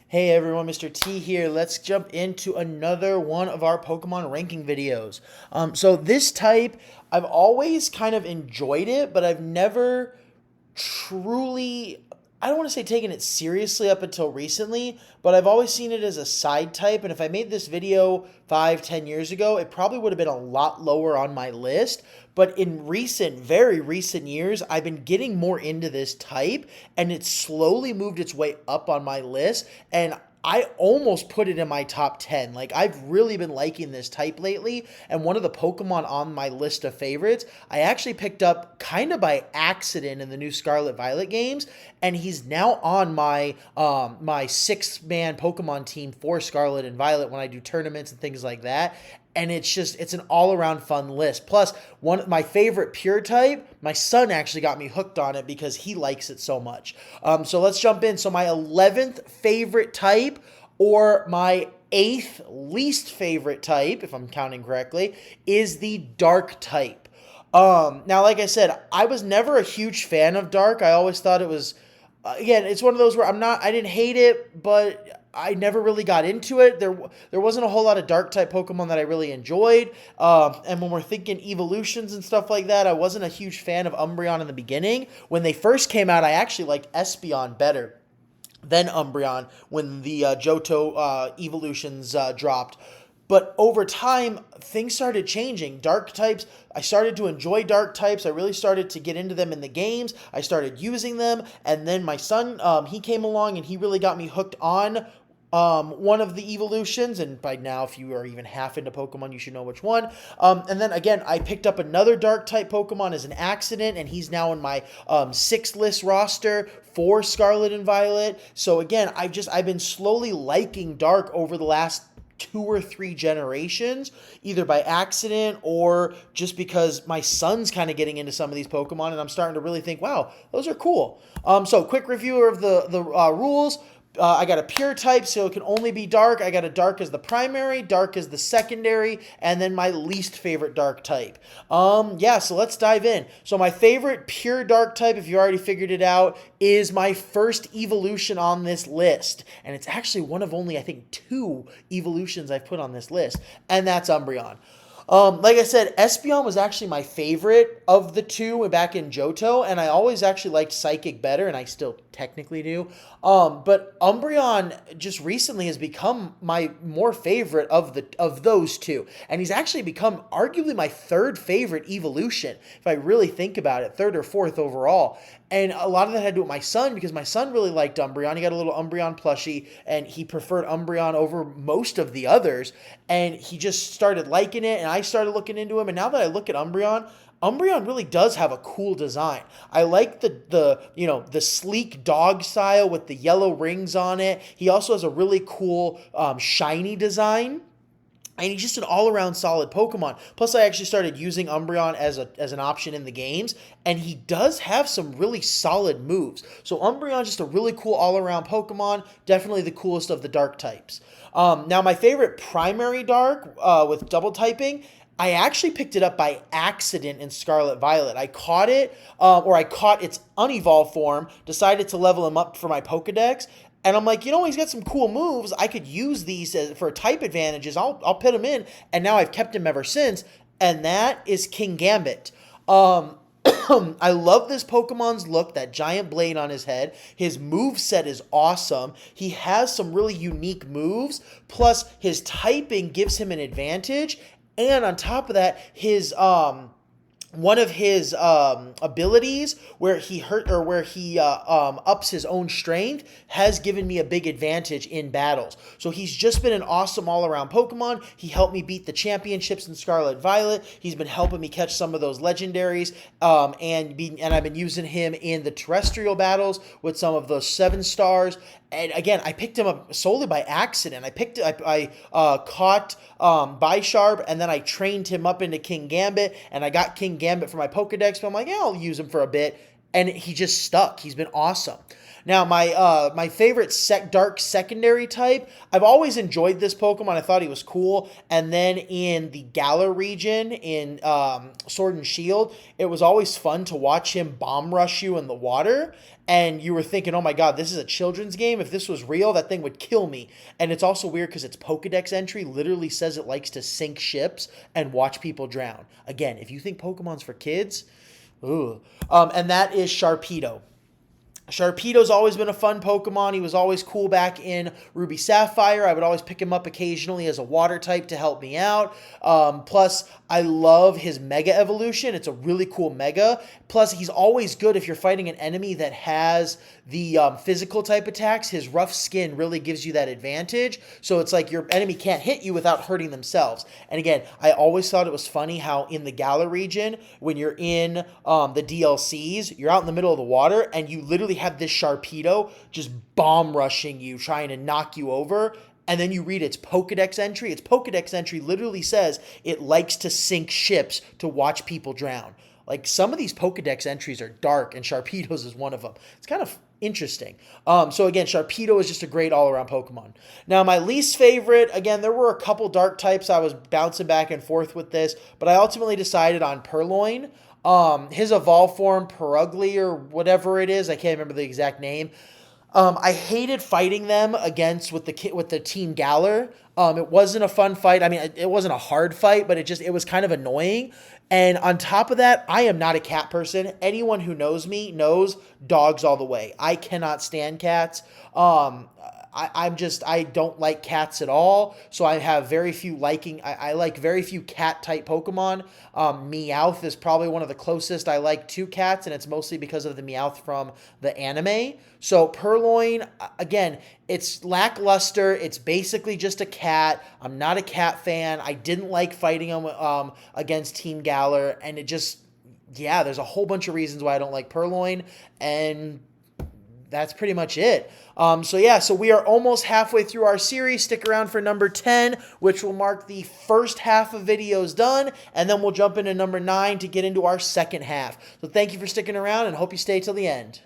Hey everyone, Mr. T here. Let's jump into another one of our Pokemon ranking videos. So this type, I've always kind of enjoyed it, but I've never truly, I don't want to say taken it seriously up until recently, but I've always seen it as a side type. And if I made this video 5, 10 years ago, it probably would have been a lot lower on my list. But in very recent years, I've been getting more into this type and it's slowly moved its way up on my list. And I almost put it in my top 10. Like, I've really been liking this type lately. And one of the Pokemon on my list of favorites, I actually picked up kind of by accident in the new Scarlet Violet games. And he's now on my 6-man Pokemon team for Scarlet and Violet when I do tournaments and things like that. And it's an all-around fun list. Plus, one of my favorite pure type, my son actually got me hooked on it because he likes it so much. So let's jump in. So my 11th favorite type, or my 8th least favorite type, if I'm counting correctly, is the dark type. Now, like I said, I was never a huge fan of dark. I always thought it was, again, it's one of those where I didn't hate it, but I never really got into it. There wasn't a whole lot of dark type Pokemon that I really enjoyed. And when we're thinking evolutions and stuff like that, I wasn't a huge fan of Umbreon in the beginning. When they first came out, I actually liked Espeon better than Umbreon when the Johto evolutions dropped. But over time, things started changing. Dark types, I started to enjoy dark types. I really started to get into them in the games. I started using them. And then my son, he came along and he really got me hooked on one of the evolutions. And by now, if you are even half into Pokemon, you should know which one. And then again, I picked up another dark type Pokemon as an accident. And he's now in my 6th list roster for Scarlet and Violet. So again, I've been slowly liking dark over the last 2 or 3 generations, either by accident or just because my son's kind of getting into some of these Pokemon, and I'm starting to really think, wow, those are cool. So quick review of the rules. I got a pure type, so it can only be dark. I got a dark as the primary, dark as the secondary, and then my least favorite dark type. Yeah, so let's dive in. So my favorite pure dark type, if you already figured it out, is my first evolution on this list. And it's actually one of only, I think, 2 evolutions I've put on this list, and that's Umbreon. Like I said, Espeon was actually my favorite of the 2 back in Johto, and I always actually liked Psychic better, and I still technically do. But Umbreon just recently has become my more favorite of those 2, and he's actually become arguably my 3rd favorite evolution, if I really think about it, 3rd or 4th overall. And a lot of that had to do with my son, because my son really liked Umbreon. He got a little Umbreon plushie, and he preferred Umbreon over most of the others. And he just started liking it, and I started looking into him. And now that I look at Umbreon, Umbreon really does have a cool design. I like the sleek dog style with the yellow rings on it. He also has a really cool shiny design. And he's just an all-around solid Pokemon. Plus, I actually started using Umbreon as an option in the games, and he does have some really solid moves. So Umbreon's just a really cool all-around Pokemon, definitely the coolest of the dark types. Now, my favorite primary dark with double typing, I actually picked it up by accident in Scarlet Violet. I caught it, or I caught its unevolved form, decided to level him up for my Pokedex, and I'm like, he's got some cool moves. I could use these for type advantages. I'll put him in, and now I've kept him ever since, and that is King Gambit. I love this Pokemon's look, that giant blade on his head. His move set is awesome. He has some really unique moves, plus his typing gives him an advantage, and on top of that, his one of his abilities where he ups his own strength has given me a big advantage in battles. So he's just been an awesome all-around Pokemon. He helped me beat the championships in Scarlet Violet. He's been helping me catch some of those legendaries, and I've been using him in the terrestrial battles with some of those 7 stars. And again, I picked him up solely by accident. I caught Bisharp, and then I trained him up into King Gambit, and I got King Gambit for my Pokedex. But I'm like, yeah, I'll use him for a bit, and he just stuck. He's been awesome. Now, my favorite dark secondary type, I've always enjoyed this Pokemon. I thought he was cool. And then in the Galar region in Sword and Shield, it was always fun to watch him bomb rush you in the water. And you were thinking, oh my God, this is a children's game. If this was real, that thing would kill me. And it's also weird because its Pokedex entry literally says it likes to sink ships and watch people drown. Again, if you think Pokemon's for kids, ooh. And that is Sharpedo. Sharpedo's always been a fun Pokemon. He was always cool back in Ruby Sapphire. I would always pick him up occasionally as a water type to help me out. Plus, I love his Mega evolution. It's a really cool Mega. Plus, he's always good if you're fighting an enemy that has the physical type attacks. His rough skin really gives you that advantage. So it's like your enemy can't hit you without hurting themselves. And again, I always thought it was funny how in the Galar region, when you're in the DLCs, you're out in the middle of the water and you literally have this Sharpedo just bomb rushing you, trying to knock you over. And then you read its Pokedex entry. Its Pokedex entry literally says it likes to sink ships to watch people drown. Like, some of these Pokedex entries are dark, and Sharpedo's is one of them. It's kind of interesting. So again, Sharpedo is just a great all-around Pokemon. Now, my least favorite, again, there were a couple dark types. I was bouncing back and forth with this, but I ultimately decided on Purloin. His evolved form, Perugly or whatever it is, I can't remember the exact name. I hated fighting them with the Team Galar. It wasn't a fun fight. I mean, it wasn't a hard fight, but it was kind of annoying. And on top of that, I am not a cat person. Anyone who knows me knows dogs all the way. I cannot stand cats. I don't like cats at all. So I have very few I like very few cat type Pokemon. Meowth is probably one of the closest I like to cats, and it's mostly because of the Meowth from the anime. So Purloin, again, it's lackluster. It's basically just a cat. I'm not a cat fan. I didn't like fighting him against Team Galar, and there's a whole bunch of reasons why I don't like Purloin, and that's pretty much it. So we are almost halfway through our series. Stick around for number 10, which will mark the first half of videos done, and then we'll jump into number 9 to get into our second half. So thank you for sticking around, and hope you stay till the end.